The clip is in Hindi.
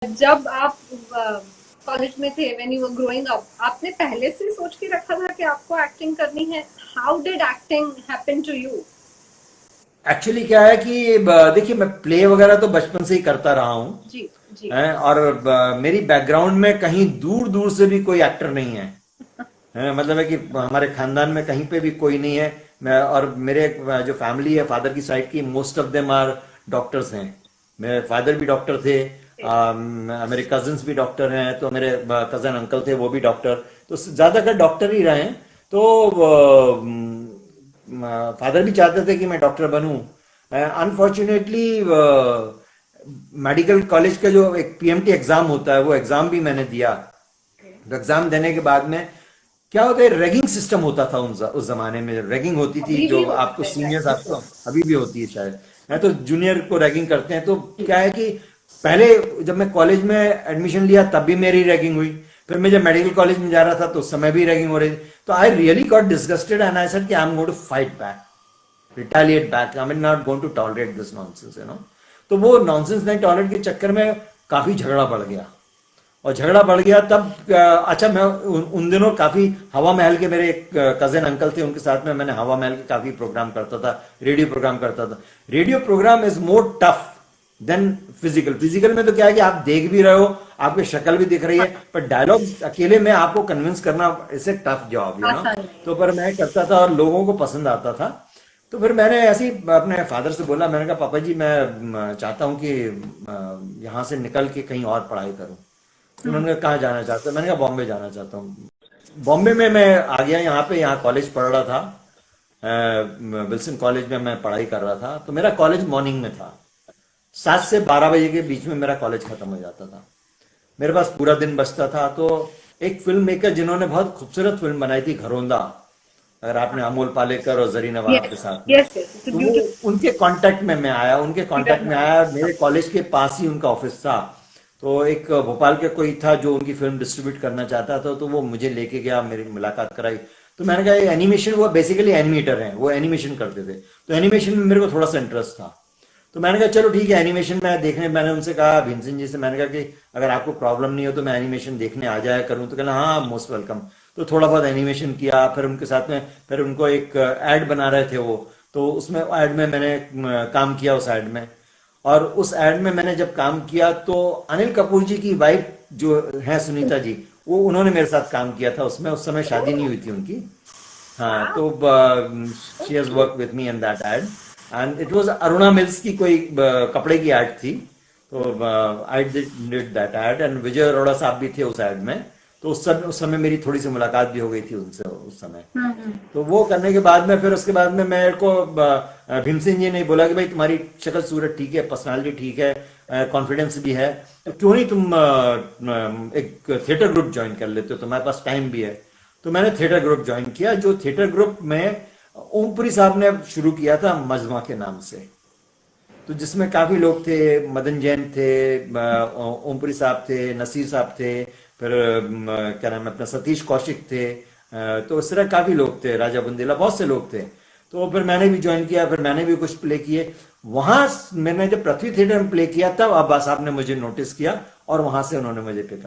जब आप कॉलेज में थे, when you were growing up, आपने पहले से सोच के रखा था कि आपको एक्टिंग करनी है? How did acting happen to you? Actually क्या है कि देखिए मैं प्ले वगैरह तो बचपन से ही करता रहा हूँ। जी, जी। हैं, और मेरी बैकग्राउंड में कहीं दूर दूर से भी कोई एक्टर नहीं है। हैं, मतलब है कि हमारे खानदान में कहीं पे भी कोई नहीं है। मैं और मेरे जो फैमिली है फादर की साइड की, most of them are doctors हैं। मेरे फादर भी डॉक्टर थे। मेरे कजन्स भी डॉक्टर हैं, तो मेरे कजन अंकल थे वो भी डॉक्टर। तो ज्यादातर डॉक्टर ही रहे हैं। तो फादर भी चाहते थे कि मैं डॉक्टर बनूं। अनफॉर्चुनेटली मेडिकल कॉलेज का जो एक पीएमटी एग्जाम होता है वो एग्जाम भी मैंने दिया। तो एग्जाम देने के बाद में क्या होता है, रैगिंग सिस्टम होता था उस जमाने में। रैगिंग होती थी, अभी भी जो होता आपको है सीनियर्स, शायद। आपको अभी भी होती है शायद, है तो जूनियर को रैगिंग करते हैं। तो क्या है कि पहले जब मैं कॉलेज में एडमिशन लिया तब भी मेरी रैगिंग हुई। फिर मैं जब मेडिकल कॉलेज में जा रहा था तो उस समय भी रैगिंग हो रही थी। तो I really got disgusted and I said कि I am going to fight back, retaliate back. I am not going to tolerate this nonsense, तो वो नॉनसेंस नहीं टॉलरेट के चक्कर में काफी झगड़ा बढ़ गया। और झगड़ा बढ़ गया तब अच्छा, मैं उन दिनों काफी हवा महल के, मेरे एक कजिन अंकल थे, उनके साथ में मैंने हवा महल के काफी प्रोग्राम करता था, रेडियो प्रोग्राम करता था। Radio program is more tough than physical. Physical में तो क्या है कि आप देख भी रहे हो, आपकी शक्ल भी दिख रही है, पर डायलॉग अकेले में आपको कन्विंस करना इज ए टफ जॉब, आसान नहीं तो है। पर मैं करता था और लोगों को पसंद आता था। तो फिर मैंने ऐसे ही अपने फादर से बोला, मैंने कहा पापा जी मैं चाहता हूँ कि यहाँ से निकल के कहीं और पढ़ाई करूँ। तो हम्म। उन्होंने कहा कहाँ जाना चाहते हो, मैंने कहा बॉम्बे जाना चाहता हूँ। बॉम्बे में मैं आ गया यहाँ पे, यहाँ कॉलेज पढ़ रहा था। विल्सन कॉलेज में मैं पढ़ाई कर रहा था। तो मेरा कॉलेज मॉर्निंग में था, 7 से 12 बजे के बीच में मेरा कॉलेज खत्म हो जाता था। मेरे पास पूरा दिन बचता था। तो एक फिल्म मेकर जिन्होंने बहुत खूबसूरत फिल्म बनाई थी, घरोंदा, अगर आपने अमोल पालेकर और जरीन नवाब के यस, साथ में, यस, यस, इट्स अ तो वो ब्यूटीफुल। उनके कांटेक्ट में मैं आया, उनके कांटेक्ट में रिकॉग्नाइज। आया। मेरे कॉलेज के पास ही उनका ऑफिस था। तो एक भोपाल के कोई था जो उनकी फिल्म डिस्ट्रीब्यूट करना चाहता था, तो वो मुझे लेके गया, मेरी मुलाकात कराई। तो मैंने कहा ये एनिमेशन, वो बेसिकली एनिमेटर हैं, वो एनिमेशन करते थे। तो एनिमेशन में मेरे को थोड़ा सा इंटरेस्ट था। तो मैंने कहा चलो ठीक है एनिमेशन में देखने। मैंने उनसे कहा, भीमसेन जी से, मैंने कहा कि अगर आपको प्रॉब्लम नहीं हो तो मैं एनिमेशन देखने आ जाया करूं। तो कहना हाँ मोस्ट वेलकम। तो थोड़ा बहुत एनिमेशन किया, फिर उनके साथ में, फिर उनको एक ऐड बना रहे थे वो, तो उसमें ऐड में मैंने काम किया उस ऐड में। और उस ऐड में मैंने जब काम किया तो अनिल कपूर जी की वाइफ जो है सुनीता जी, वो उन्होंने मेरे साथ काम किया था उसमें। उस समय शादी नहीं हुई थी उनकी। हाँ, वाओ। तो she has work with me in that ad. And it was Aruna mills की कोई कपड़े की एड थी। तो I did that ad and Vijay Arora साहब भी थे उस एड में। तो उस समय मेरी थोड़ी सी मुलाकात भी हो गई थी उनसे उस समय। हम्म। तो वो करने के बाद में फिर उसके बाद में मेरे को भीमसेन जी ने बोला कि भाई तुम्हारी शक्ल सूरत ठीक है, पर्सनालिटी ठीक है, कॉन्फिडेंस भी है, तो क्यों नहीं तुम एक थिएटर ग्रुप ज्वाइन कर लेते हो, तुम्हारे पास टाइम भी है। तो मैंने थिएटर ग्रुप ज्वाइन किया, जो थिएटर ग्रुप में ओमपुरी साहब ने शुरू किया था, मजमा के नाम से। तो जिसमें काफी लोग थे, मदन जैन थे, ओमपुरी साहब थे, नसीर साहब थे, फिर क्या नाम है अपना, सतीश कौशिक थे। तो इस तरह काफी लोग थे, राजा बुंदेला, बहुत से लोग थे। तो फिर मैंने भी ज्वाइन किया, फिर मैंने भी कुछ प्ले किए वहां। मैंने जब पृथ्वी थिएटर में प्ले किया तब अब्बास साहब ने मुझे नोटिस किया और वहां से उन्होंने मुझे पिकअप